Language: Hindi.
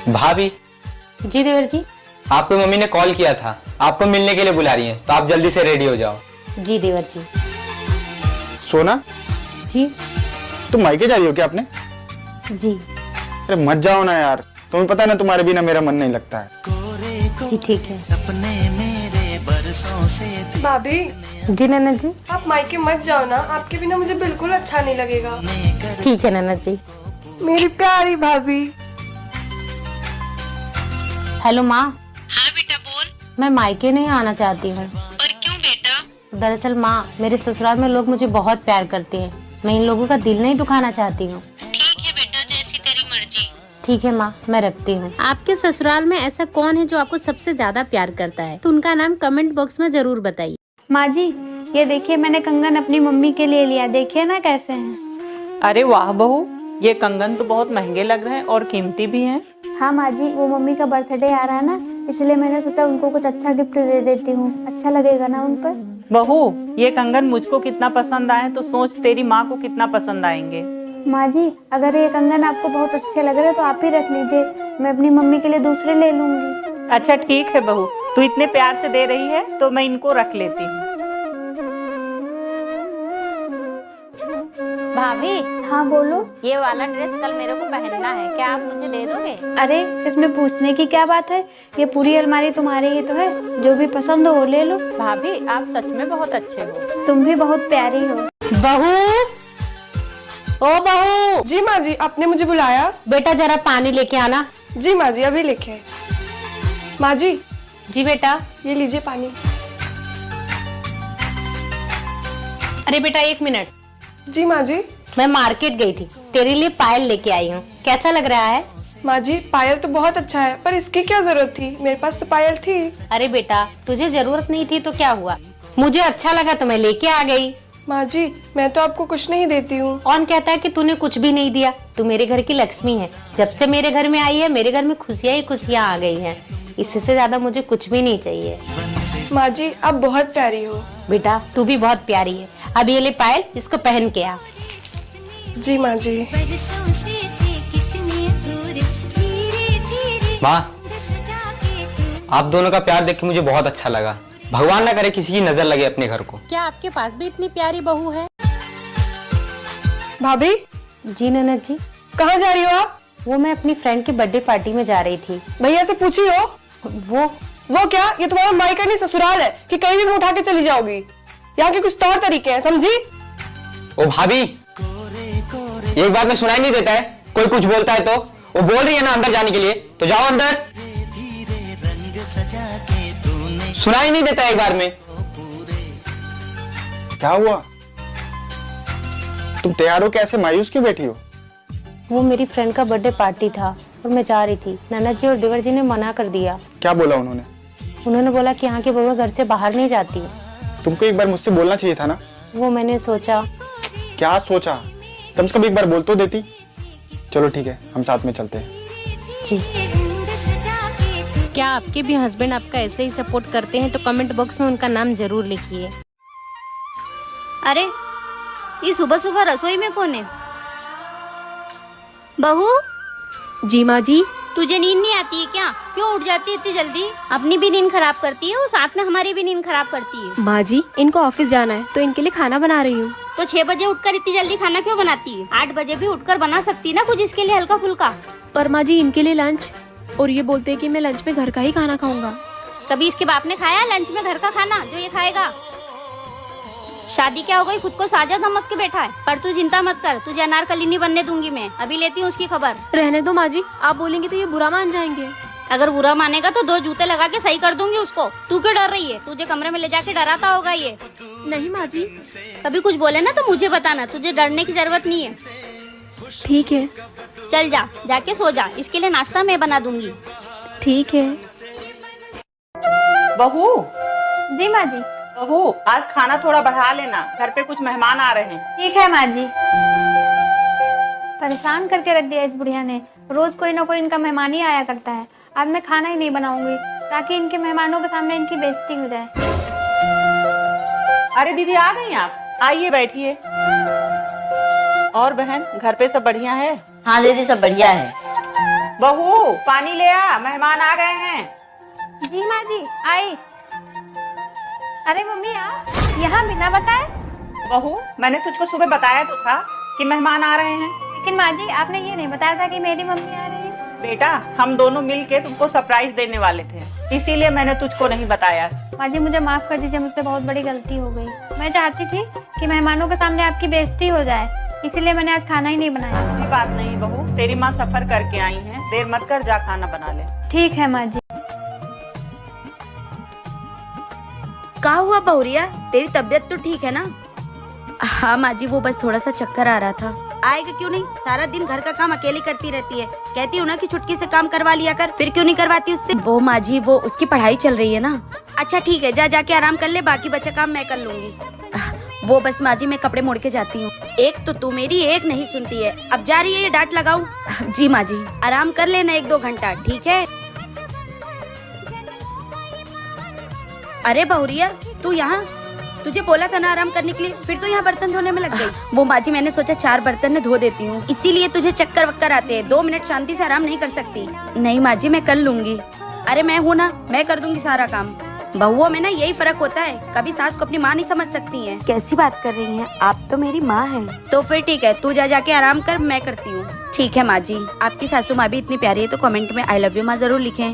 भाभी। जी देवर जी। आपको मम्मी ने कॉल किया था, आपको मिलने के लिए बुला रही हैं, तो आप जल्दी से रेडी हो जाओ। जी देवर जी। सोना, जी। तुम मायके जा रही हो क्या अपने? जी। अरे मत जाओ ना यार, तुम्हें पता है ना तुम्हारे बिना मेरा मन नहीं लगता है। जी ठीक है। भाभी जी ननद जी। आप मायके मत जाओ ना, आपके बिना मुझे बिल्कुल अच्छा नहीं लगेगा। ठीक है ननद जी। मेरी प्यारी भाभी। हेलो माँ। हाँ बेटा बोल। मैं मायके नहीं आना चाहती हूँ। पर क्यों बेटा? दरअसल माँ, मेरे ससुराल में लोग मुझे बहुत प्यार करते हैं, मैं इन लोगों का दिल नहीं दुखाना चाहती हूँ। ठीक है बेटा, जैसी तेरी मर्जी। ठीक है माँ, मैं रखती हूँ। आपके ससुराल में ऐसा कौन है जो आपको सबसे ज्यादा प्यार करता है? तो उनका नाम कमेंट बॉक्स में जरूर बताइए। माँ जी, ये देखिए मैंने कंगन अपनी मम्मी के लिए लिया, देखिए ना कैसे हैं। अरे वाह बहू, ये कंगन तो बहुत महंगे लग रहे हैं और कीमती भी हैं। हाँ माँ जी, वो मम्मी का बर्थडे आ रहा है ना, इसलिए मैंने सोचा उनको कुछ अच्छा गिफ्ट दे देती हूँ, अच्छा लगेगा ना उन पर। बहू, ये कंगन मुझको कितना पसंद आए तो सोच तेरी माँ को कितना पसंद आएंगे। माँ जी, अगर ये कंगन आपको बहुत अच्छे लग रहे हैं तो आप ही रख लीजिए, मैं अपनी मम्मी के लिए दूसरे ले लूंगी। अच्छा ठीक है बहू, तू इतने प्यार से दे रही है तो मैं इनको रख लेती हूँ। भाभी, हाँ बोलो। ये वाला ड्रेस कल मेरे को पहनना है, क्या आप मुझे दे दोगे? अरे इसमें पूछने की क्या बात है, ये पूरी अलमारी तुम्हारी ही तो है, जो भी पसंद हो वो ले लो। भाभी आप सच में बहुत अच्छे हो। तुम भी बहुत प्यारी हो। बहू, ओ बहू। जी माँ जी, आपने मुझे बुलाया? बेटा जरा पानी लेके आना। जी माँ जी, अभी लेके। माँ जी। जी बेटा। ये लीजिए पानी। अरे बेटा एक मिनट। जी माँ जी। मैं मार्केट गई थी, तेरे लिए पायल लेके आई हूँ, कैसा लग रहा है? माँ जी पायल तो बहुत अच्छा है, पर इसकी क्या जरूरत थी, मेरे पास तो पायल थी। अरे बेटा, तुझे जरूरत नहीं थी तो क्या हुआ, मुझे अच्छा लगा तो मैं लेके आ गई। माँ जी मैं तो आपको कुछ नहीं देती हूँ। कौन कहता है कि तूने कुछ भी नहीं दिया, तू मेरे घर की लक्ष्मी है, जब से मेरे घर में आई है मेरे घर में खुशियाँ ही खुशियाँ आ गई हैं, इससे ज्यादा मुझे कुछ भी नहीं चाहिए। माँ जी आप बहुत प्यारी हो। बेटा तू भी बहुत प्यारी है, अब ये ले पायल, इसको पहन के आ। जी माँ जी। माँ, आप दोनों का प्यार देख के मुझे बहुत अच्छा लगा, भगवान ना करे किसी की नजर लगे अपने घर को। क्या आपके पास भी इतनी प्यारी बहू है? भाभी। जी ननद जी। कहाँ जा रही हो आप? वो मैं अपनी फ्रेंड की बर्थडे पार्टी में जा रही थी। भैया से पूछी हो? वो क्या, ये तुम्हारा मायका नहीं ससुराल है कि कहीं भी उठा के चली जाओगी, यहाँ के कुछ तौर तरीके हैं, समझी? ओ भाभी, एक बात में सुनाई नहीं देता है, कोई कुछ बोलता है तो वो बोल रही है ना अंदर जाने के लिए, तो जाओ अंदर। सुनाई नहीं देता एक बार में। क्या हुआ? तुम तैयार हो, कैसे मायूस क्यों बैठी हो? वो मेरी फ्रेंड का बर्थडे पार्टी था और मैं जा रही थी, ननद जी और देवर जी ने मना कर दिया। क्या बोला उन्होंने? उन्होंने बोला कि यहाँ की बहू घर से बाहर नहीं जाती। तुमको एक बार मुझसे बोलना चाहिए था ना। वो मैंने सोचा। क्या सोचा? कम से कम एक बार बोल तो देती। चलो ठीक है, हम साथ में चलते हैं। जी। क्या आपके भी हस्बैंड आपका ऐसे ही सपोर्ट करते हैं तो कमेंट बॉक्स में उनका नाम जरूर लिखिए। अरे ये सुबह सुबह रसोई में कौन है? बहू। जी माँ जी। तुझे नींद नहीं आती है क्या? क्यों उठ जाती है इतनी जल्दी? अपनी भी नींद खराब करती है और साथ में हमारी भी नींद खराब करती है। माँ जी, इनको ऑफिस जाना है तो इनके लिए खाना बना रही हूँ। तो 6 बजे उठकर इतनी जल्दी खाना क्यों बनाती है? 8 बजे भी उठकर बना सकती ना कुछ इसके लिए हल्का फुल्का। पर माँ जी इनके लिए लंच, और ये बोलते हैं कि मैं लंच में घर का ही खाना खाऊंगा। कभी इसके बाप ने खाया लंच में घर का खाना जो ये खाएगा? शादी क्या हो गई, खुद को साजा समझ के बैठा है। पर तू चिंता मत कर, तुझे अनारकली नहीं बनने दूंगी मैं, अभी लेती हूँ उसकी खबर। रहने दो माँ जी, आप बोलेंगे तो ये बुरा मान जाएंगे। अगर बुरा मानेगा तो 2 जूते लगा के सही कर दूंगी उसको। तू क्यों डर रही है? तुझे कमरे में ले जाके डराता होगा ये। नहीं माँ जी। कभी कुछ बोले ना तो मुझे बताना, तुझे डरने की जरूरत नहीं है। ठीक है। चल जा, जाके सो जा, इसके लिए नाश्ता मैं बना दूंगी। ठीक है। बहू। जी माँ जी। बहू, आज खाना थोड़ा बढ़ा लेना, घर पे कुछ मेहमान आ रहे हैं। ठीक है माँ जी। परेशान करके रख दिया इस बुढ़िया ने, रोज कोई ना कोई इनका मेहमान ही आया करता है। आज मैं खाना ही नहीं बनाऊंगी ताकि इनके मेहमानों के सामने इनकी बेइज्जती हो जाए। अरे दीदी आ गई आप, आइए बैठिए। और बहन, घर पे सब बढ़िया है? हाँ दीदी सब बढ़िया है। बहू पानी ले आ, मेहमान आ गए हैं। जी माँ जी आई। अरे मम्मी आप यहाँ बिना बताए? बहू मैंने तुझको सुबह बताया तो था कि मेहमान आ रहे हैं। लेकिन माँ जी आपने ये नहीं बताया था कि मेरी मम्मी आ रही है। बेटा हम दोनों मिलके तुमको सरप्राइज देने वाले थे, इसीलिए मैंने तुझको नहीं बताया। माँ जी मुझे माफ कर दीजिए, मुझसे बहुत बड़ी गलती हो गई। मैं चाहती थी कि मेहमानों के सामने आपकी बेइज्जती हो जाए, इसीलिए मैंने आज खाना ही नहीं बनाया। कोई बात नहीं बहू, तेरी माँ सफर करके आई है, देर मत कर, जा खाना बना ले। ठीक है माँ जी। क्या हुआ बहुरिया, तेरी तबीयत तो ठीक है ना? हाँ माँ जी, वो बस थोड़ा सा चक्कर आ रहा था। आएगा क्यों नहीं, सारा दिन घर का काम अकेली करती रहती है। कहती हूँ ना कि छुटकी से काम करवा लिया कर, फिर क्यों नहीं करवाती उससे? वो माँ जी वो उसकी पढ़ाई चल रही है ना। अच्छा ठीक है, जा जाके आराम कर ले, बाकी बचा काम मैं कर लूंगी। वो बस माँ जी मैं कपड़े मोड़ के जाती हूँ। एक तो तू मेरी एक नहीं सुनती है, अब जा रही है ये डांट लगाऊं? जी माँ जी, आराम कर लेना 1-2 घंटा, ठीक है? अरे बहुरिया तू यहाँ, तुझे बोला था ना आराम करने के लिए, फिर तो यहाँ बर्तन धोने में लग गई। वो माँ जी मैंने सोचा 4 बर्तन में धो देती हूँ, इसीलिए तुझे चक्कर वक्कर आते हैं। 2 मिनट शांति से आराम नहीं कर सकती? नहीं माँ जी मैं कर लूंगी। अरे मैं हूँ ना, मैं कर दूंगी सारा काम। बहुओं में ना यही फर्क होता है, कभी सास को अपनी माँ नहीं समझ सकती है। कैसी बात कर रही हैं, आप तो मेरी माँ हैं। तो फिर ठीक है, तू जा जाके आराम कर, मैं करती हूँ। ठीक है माँ जी, आपकी सासू माँ भी इतनी प्यारी है तो कमेंट में आई लव यू माँ जरूर लिखें।